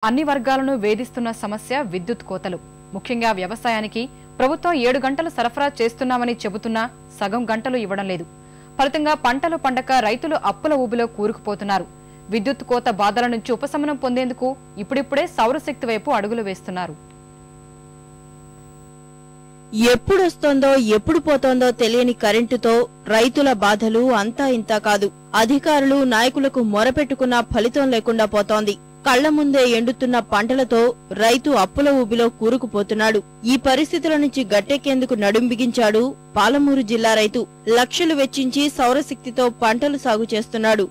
అన్ని వర్గాలను వేధిస్తున్న సమస్య విద్యుత్ కోతలు. ముఖ్యంగా వ్యవసాయానికి ప్రభుత్వం 7 గంటలు సరఫరా చేస్తున్నామని చెబుతున్నా సగం గంటలు ఇవ్వడం లేదు. ఫలితంగా పంటలు పండక రైతులు అప్పుల ఊబిలో కూరుకుపోతున్నారు. విద్యుత్ కోత బాధల నుంచి ఉపశమనం పొందేందుకు ఇప్పుడిప్పుడే సౌరశక్తి వైపు అడుగులు వేస్తున్నారు. ఎప్పుడొస్తోందో ఎప్పుడు పోతోందో తెలియని కరెంటుతో రైతుల బాధలు అంతా ఇంతా కాదు. అధికారులు నాయకులకు మొరపెట్టుకున్నా ఫలితం లేకుండా పోతోంది. కళ్ల ముందే ఎండుతున్న పంటలతో రైతు అప్పుల ఊబిలో కూరుకుపోతున్నాడు. ఈ పరిస్థితుల నుంచి గట్టెక్కేందుకు నడుం బిగించాడు పాలమూరు జిల్లా రైతు. లక్షలు వెచ్చించి సౌరశక్తితో పంటలు సాగు చేస్తున్నాడు.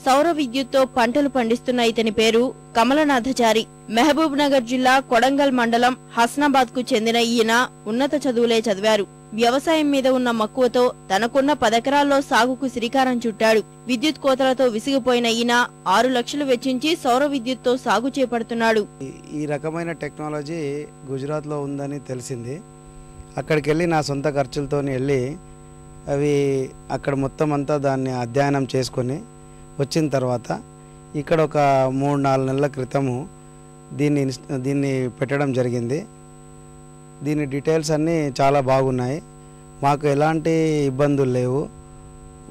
సౌర విద్యుత్తో పంటలు పండిస్తున్న ఇతని పేరు కమలనాథచారి. మహబూబ్ నగర్ జిల్లా కొడంగల్ మండలం హస్నాబాద్ కు చెందిన ఈయన ఉన్నత చదువులే చదివారు. వ్యవసాయం మీద ఉన్న మక్కువతో తనకున్న 10 ఎకరాల్లో సాగుకు శ్రీకారం చుట్టాడు. విద్యుత్ కోతలతో విసిగిపోయిన ఈయన 6 లక్షలు వెచ్చించి సౌర విద్యుత్తో సాగు చేపడుతున్నాడు. ఈ రకమైన టెక్నాలజీ గుజరాత్ లో ఉందని తెలిసింది. అక్కడికి వెళ్ళి నా సొంత ఖర్చులతోని వెళ్ళి అవి అక్కడ మొత్తం అంతా దాన్ని అధ్యయనం చేసుకొని వచ్చిన తర్వాత ఇక్కడ ఒక 3-4 నెలల క్రితము దీన్ని పెట్టడం జరిగింది. దీని డీటెయిల్స్ అన్నీ చాలా బాగున్నాయి. మాకు ఎలాంటి ఇబ్బందులు లేవు.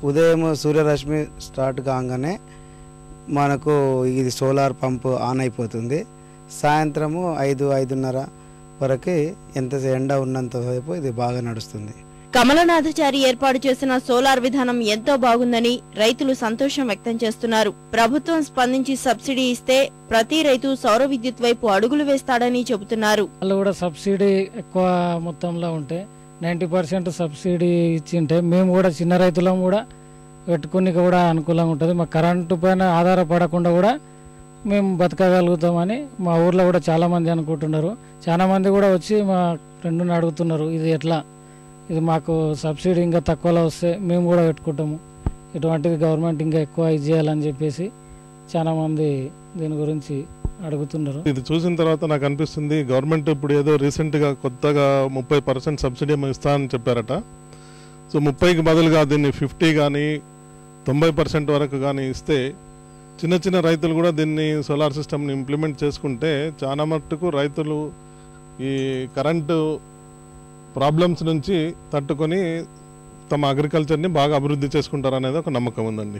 ఉదయం సూర్యరశ్మి స్టార్ట్ కాగానే మనకు ఇది సోలార్ పంపు ఆన్ అయిపోతుంది. సాయంత్రము 5-5:30 వరకు ఎంత ఎండ ఉన్నంతసేపు ఇది బాగా నడుస్తుంది. కమలనాథచారి ఏర్పాటు చేసిన సోలార్ విధానం ఎంతో బాగుందని రైతులు సంతోషం వ్యక్తం చేస్తున్నారు. ప్రభుత్వం స్పందించి సబ్సిడీ ఇస్తే ప్రతి రైతు సౌర విద్యుత్ వైపు అడుగులు వేస్తాడని చెబుతున్నారు. వాళ్ళు కూడా సబ్సిడీ ఎక్కువ మొత్తంలో ఉంటే 90% సబ్సిడీ ఇచ్చింటే మేము కూడా చిన్న రైతులం కూడా పెట్టుకుని కూడా అనుకూలంగా ఉంటుంది. మా కరెంటు పైన ఆధారపడకుండా కూడా మేము బతకగలుగుతామని మా ఊర్లో కూడా చాలా మంది అనుకుంటున్నారు. చాలా మంది కూడా వచ్చి మా ఫ్రెండ్ని అడుగుతున్నారు, ఇది మాకు సబ్సిడీ ఇంకా తక్కువలో వస్తే మేము కూడా పెట్టుకుంటాము, ఇటువంటిది గవర్నమెంట్ ఇంకా ఎక్కువ చేయాలని చెప్పేసి చాలా మంది దీని గురించి అడుగుతున్నారు. ఇది చూసిన తర్వాత నాకు అనిపిస్తుంది గవర్నమెంట్ ఇప్పుడు ఏదో రీసెంట్గా కొత్తగా 30% సబ్సిడీ ఇస్తా అని చెప్పారట. సో 30కి బదులుగా దీన్ని 50 కానీ 90% వరకు కానీ ఇస్తే చిన్న చిన్న రైతులు కూడా దీన్ని సోలార్ సిస్టమ్ని ఇంప్లిమెంట్ చేసుకుంటే చాలా మట్టుకు రైతులు ఈ కరెంటు ప్రాబ్లమ్స్ నుంచి తట్టుకొని తమ అగ్రికల్చర్ని బాగా అభివృద్ధి చేసుకుంటారు అనేది ఒక నమ్మకం ఉందండి.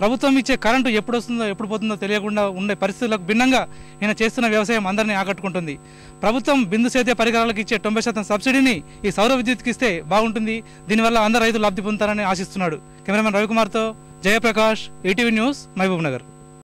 ప్రభుత్వం ఇచ్చే కరెంటు ఎప్పుడు వస్తుందో ఎప్పుడు పోతుందో తెలియకుండా ఉండే పరిస్థితులకు భిన్నంగా ఈయన చేస్తున్న వ్యవసాయం అందరినీ ఆకట్టుకుంటుంది. ప్రభుత్వం బిందు సేద్య పరికరాలకు ఇచ్చే 90% సబ్సిడీని ఈ సౌర విద్యుత్కి ఇస్తే బాగుంటుంది. దీనివల్ల అందరు రైతులు లబ్ధి పొందుతారని ఆశిస్తున్నాడు. కెమెరామెన్ రవికుమార్తో జయప్రకాష్, ఈటీవీ న్యూస్, మహబూబ్ నగర్.